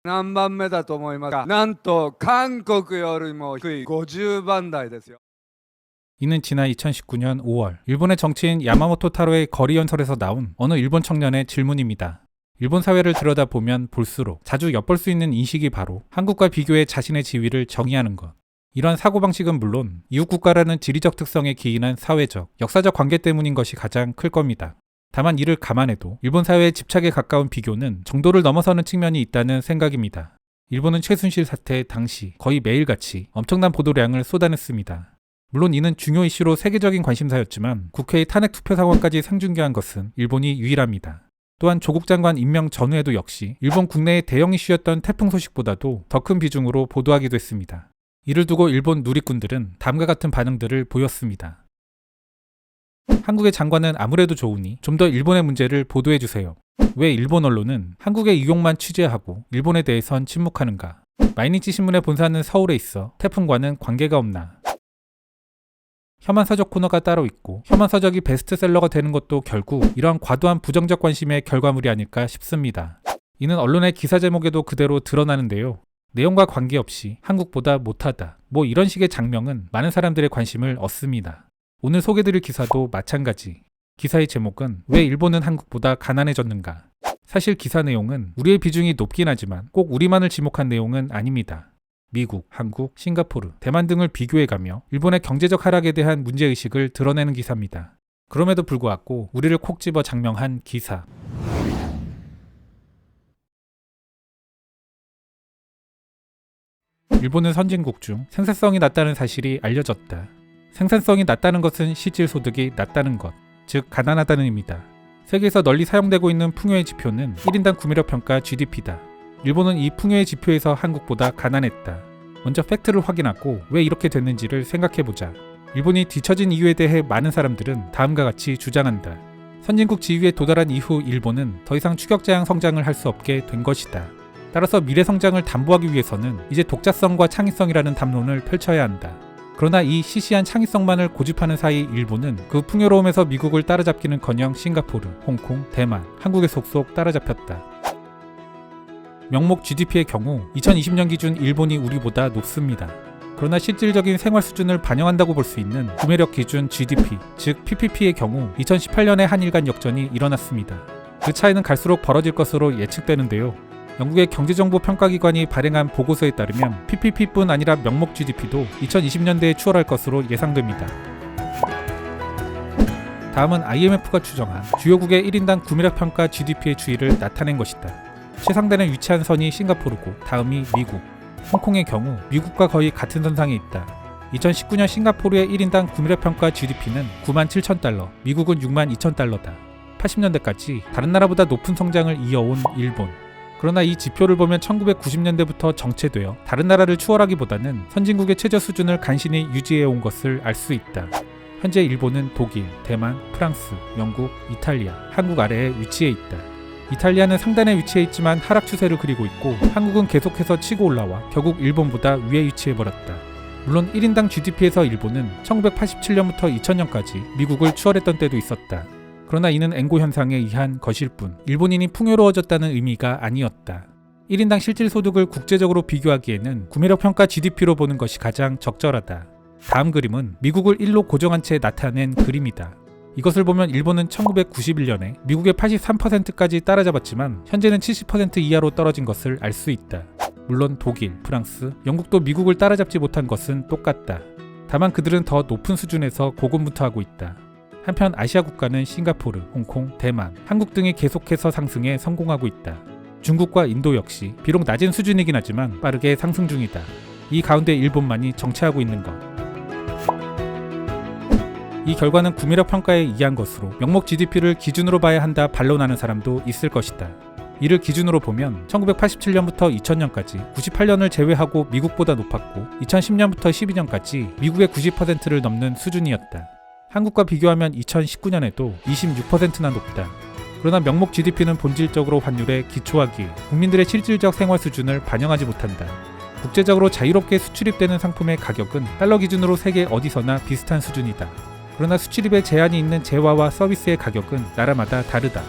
何番目だと思いますか？なんと韓国よりも低い50番台ですよ。 이는 지난 2019년 5월 일본의 정치인 야마모토 타로의 거리 연설에서 나온 어느 일본 청년의 질문입니다. 일본 사회를 들여다보면 볼수록 자주 엿볼 수 있는 인식이 바로 한국과 비교해 자신의 지위를 정의하는 것. 이런 사고방식은 물론 이웃국가라는 지리적 특성에 기인한 사회적, 역사적 관계 때문인 것이 가장 클 겁니다. 다만 이를 감안해도 일본 사회의 집착에 가까운 비교는 정도를 넘어서는 측면이 있다는 생각입니다. 일본은 최순실 사태 당시 거의 매일같이 엄청난 보도량을 쏟아냈습니다. 물론 이는 중요 이슈로 세계적인 관심사였지만 국회의 탄핵 투표 상황까지 생중계한 것은 일본이 유일합니다. 또한 조국 장관 임명 전후에도 역시 일본 국내의 대형 이슈였던 태풍 소식보다도 더 큰 비중으로 보도하기도 했습니다. 이를 두고 일본 누리꾼들은 다음과 같은 반응들을 보였습니다. 한국의 장관은 아무래도 좋으니 좀 더 일본의 문제를 보도해주세요. 왜 일본 언론은 한국의 이용만 취재하고 일본에 대해선 침묵하는가? 마이니치 신문의 본사는 서울에 있어 태풍과는 관계가 없나? 혐한 서적 코너가 따로 있고 혐한 서적이 베스트셀러가 되는 것도 결국 이러한 과도한 부정적 관심의 결과물이 아닐까 싶습니다. 이는 언론의 기사 제목에도 그대로 드러나는데요. 내용과 관계없이 한국보다 못하다, 뭐 이런 식의 장명은 많은 사람들의 관심을 얻습니다. 오늘 소개드릴 기사도 마찬가지. 기사의 제목은 왜 일본은 한국보다 가난해졌는가? 사실 기사 내용은 우리의 비중이 높긴 하지만 꼭 우리만을 지목한 내용은 아닙니다. 미국, 한국, 싱가포르, 대만 등을 비교해가며 일본의 경제적 하락에 대한 문제의식을 드러내는 기사입니다. 그럼에도 불구하고 우리를 콕 집어 장명한 기사. 일본은 선진국 중 생산성이 낮다는 사실이 알려졌다. 생산성이 낮다는 것은 실질 소득이 낮다는 것, 즉 가난하다는 의미다. 세계에서 널리 사용되고 있는 풍요의 지표는 1인당 구매력 평가 GDP다. 일본은 이 풍요의 지표에서 한국보다 가난했다. 먼저 팩트를 확인하고 왜 이렇게 됐는지를 생각해보자. 일본이 뒤처진 이유에 대해 많은 사람들은 다음과 같이 주장한다. 선진국 지위에 도달한 이후 일본은 더 이상 추격자양 성장을 할 수 없게 된 것이다. 따라서 미래 성장을 담보하기 위해서는 이제 독자성과 창의성이라는 담론을 펼쳐야 한다. 그러나 이 시시한 창의성만을 고집하는 사이 일본은 그 풍요로움에서 미국을 따라잡기는커녕 싱가포르, 홍콩, 대만, 한국에 속속 따라잡혔다. 명목 GDP의 경우 2020년 기준 일본이 우리보다 높습니다. 그러나 실질적인 생활 수준을 반영한다고 볼 수 있는 구매력 기준 GDP, 즉 PPP의 경우 2018년에 한일 간 역전이 일어났습니다. 그 차이는 갈수록 벌어질 것으로 예측되는데요. 영국의 경제정보평가기관이 발행한 보고서에 따르면 PPP뿐 아니라 명목 GDP도 2020년대에 추월할 것으로 예상됩니다. 다음은 IMF가 추정한 주요국의 1인당 구매력 평가 GDP의 추이를 나타낸 것이다. 최상단에 위치한 선이 싱가포르고 다음이 미국, 홍콩의 경우 미국과 거의 같은 선상에 있다. 2019년 싱가포르의 1인당 구매력 평가 GDP는 97,000달러, 미국은 62,000달러다. 80년대까지 다른 나라보다 높은 성장을 이어온 일본. 그러나 이 지표를 보면 1990년대부터 정체되어 다른 나라를 추월하기보다는 선진국의 최저 수준을 간신히 유지해온 것을 알 수 있다. 현재 일본은 독일, 대만, 프랑스, 영국, 이탈리아, 한국 아래에 위치해 있다. 이탈리아는 상단에 위치해 있지만 하락 추세를 그리고 있고 한국은 계속해서 치고 올라와 결국 일본보다 위에 위치해버렸다. 물론 1인당 GDP에서 일본은 1987년부터 2000년까지 미국을 추월했던 때도 있었다. 그러나 이는 엔고 현상에 의한 것일 뿐 일본인이 풍요로워졌다는 의미가 아니었다. 1인당 실질 소득을 국제적으로 비교하기에는 구매력 평가 GDP로 보는 것이 가장 적절하다. 다음 그림은 미국을 1로 고정한 채 나타낸 그림이다. 이것을 보면 일본은 1991년에 미국의 83%까지 따라잡았지만 현재는 70% 이하로 떨어진 것을 알 수 있다. 물론 독일, 프랑스, 영국도 미국을 따라잡지 못한 것은 똑같다. 다만 그들은 더 높은 수준에서 고군분투하고 있다. 한편 아시아 국가는 싱가포르, 홍콩, 대만, 한국 등이 계속해서 상승에 성공하고 있다. 중국과 인도 역시 비록 낮은 수준이긴 하지만 빠르게 상승 중이다. 이 가운데 일본만이 정체하고 있는 것. 이 결과는 구매력 평가에 의한 것으로 명목 GDP를 기준으로 봐야 한다 반론하는 사람도 있을 것이다. 이를 기준으로 보면 1987년부터 2000년까지 98년을 제외하고 미국보다 높았고 2010년부터 12년까지 미국의 90%를 넘는 수준이었다. 한국과 비교하면 2019년에도 26%나 높다. 그러나 명목 GDP는 본질적으로 환율에 기초하기에 국민들의 실질적 생활 수준을 반영하지 못한다. 국제적으로 자유롭게 수출입되는 상품의 가격은 달러 기준으로 세계 어디서나 비슷한 수준이다. 그러나 수출입에 제한이 있는 재화와 서비스의 가격은 나라마다 다르다.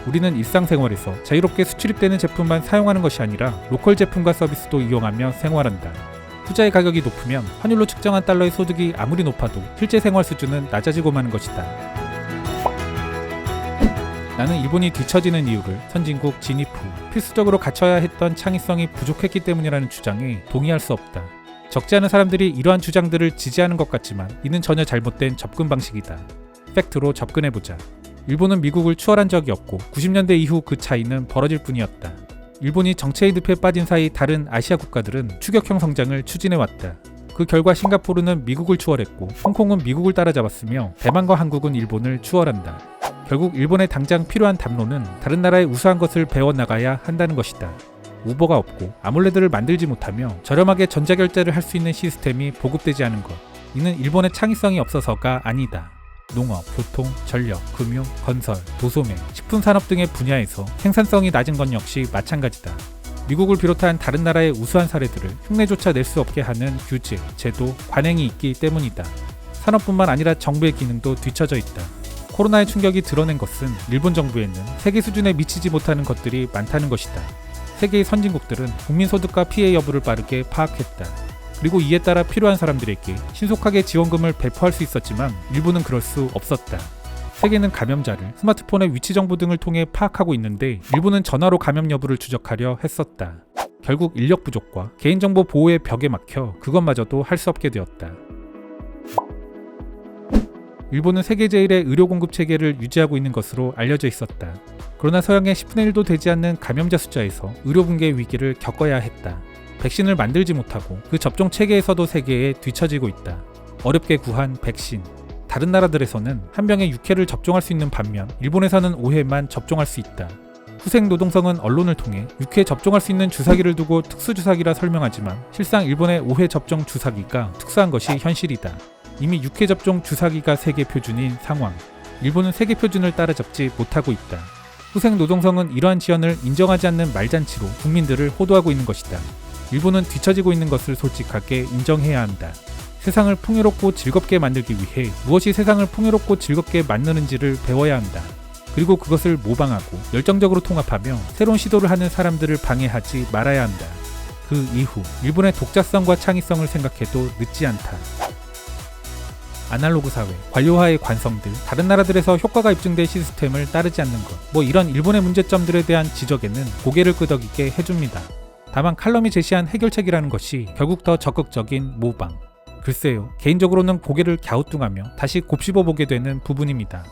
우리는 일상생활에서 자유롭게 수출입되는 제품만 사용하는 것이 아니라 로컬 제품과 서비스도 이용하며 생활한다. 투자의 가격이 높으면 환율로 측정한 달러의 소득이 아무리 높아도 실제 생활 수준은 낮아지고 마는 것이다. 나는 일본이 뒤처지는 이유를 선진국 진입 후 필수적으로 갖춰야 했던 창의성이 부족했기 때문이라는 주장에 동의할 수 없다. 적지 않은 사람들이 이러한 주장들을 지지하는 것 같지만 이는 전혀 잘못된 접근 방식이다. 팩트로 접근해보자. 일본은 미국을 추월한 적이 없고 90년대 이후 그 차이는 벌어질 뿐이었다. 일본이 정체의 늪에 빠진 사이 다른 아시아 국가들은 추격형 성장을 추진해왔다. 그 결과 싱가포르는 미국을 추월했고 홍콩은 미국을 따라잡았으며 대만과 한국은 일본을 추월한다. 결국 일본에 당장 필요한 담론은 다른 나라의 우수한 것을 배워나가야 한다는 것이다. 우버가 없고 아몰레드를 만들지 못하며 저렴하게 전자결제를 할 수 있는 시스템이 보급되지 않은 것. 이는 일본의 창의성이 없어서가 아니다. 농업, 교통, 전력, 금융, 건설, 도소매, 식품산업 등의 분야에서 생산성이 낮은 것 역시 마찬가지다. 미국을 비롯한 다른 나라의 우수한 사례들을 흉내조차 낼 수 없게 하는 규제, 제도, 관행이 있기 때문이다. 산업뿐만 아니라 정부의 기능도 뒤처져 있다. 코로나의 충격이 드러낸 것은 일본 정부에는 세계 수준에 미치지 못하는 것들이 많다는 것이다. 세계의 선진국들은 국민 소득과 피해 여부를 빠르게 파악했다. 그리고 이에 따라 필요한 사람들에게 신속하게 지원금을 배포할 수 있었지만 일본은 그럴 수 없었다. 세계는 감염자를 스마트폰의 위치 정보 등을 통해 파악하고 있는데 일본은 전화로 감염 여부를 추적하려 했었다. 결국 인력 부족과 개인정보 보호의 벽에 막혀 그것마저도 할 수 없게 되었다. 일본은 세계 제1의 의료 공급 체계를 유지하고 있는 것으로 알려져 있었다. 그러나 서양의 10분의 1도 되지 않는 감염자 숫자에서 의료 붕괴 위기를 겪어야 했다. 백신을 만들지 못하고 그 접종 체계에서도 세계에 뒤처지고 있다. 어렵게 구한 백신. 다른 나라들에서는 한 병에 6회를 접종할 수 있는 반면 일본에서는 5회만 접종할 수 있다. 후생 노동성은 언론을 통해 6회 접종할 수 있는 주사기를 두고 특수주사기라 설명하지만 실상 일본의 5회 접종 주사기가 특수한 것이 현실이다. 이미 6회 접종 주사기가 세계 표준인 상황. 일본은 세계 표준을 따라잡지 못하고 있다. 후생 노동성은 이러한 지연을 인정하지 않는 말잔치로 국민들을 호도하고 있는 것이다. 일본은 뒤처지고 있는 것을 솔직하게 인정해야 한다. 세상을 풍요롭고 즐겁게 만들기 위해 무엇이 세상을 풍요롭고 즐겁게 만드는지를 배워야 한다. 그리고 그것을 모방하고 열정적으로 통합하며 새로운 시도를 하는 사람들을 방해하지 말아야 한다. 그 이후 일본의 독자성과 창의성을 생각해도 늦지 않다. 아날로그 사회, 관료화의 관성들, 다른 나라들에서 효과가 입증된 시스템을 따르지 않는 것, 이런 일본의 문제점들에 대한 지적에는 고개를 끄덕이게 해줍니다. 다만 칼럼이 제시한 해결책이라는 것이 결국 더 적극적인 모방. 글쎄요, 개인적으로는 고개를 갸우뚱하며 다시 곱씹어보게 되는 부분입니다.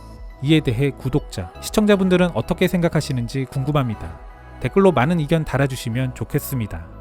이에 대해 구독자, 시청자분들은 어떻게 생각하시는지 궁금합니다. 댓글로 많은 의견 달아주시면 좋겠습니다.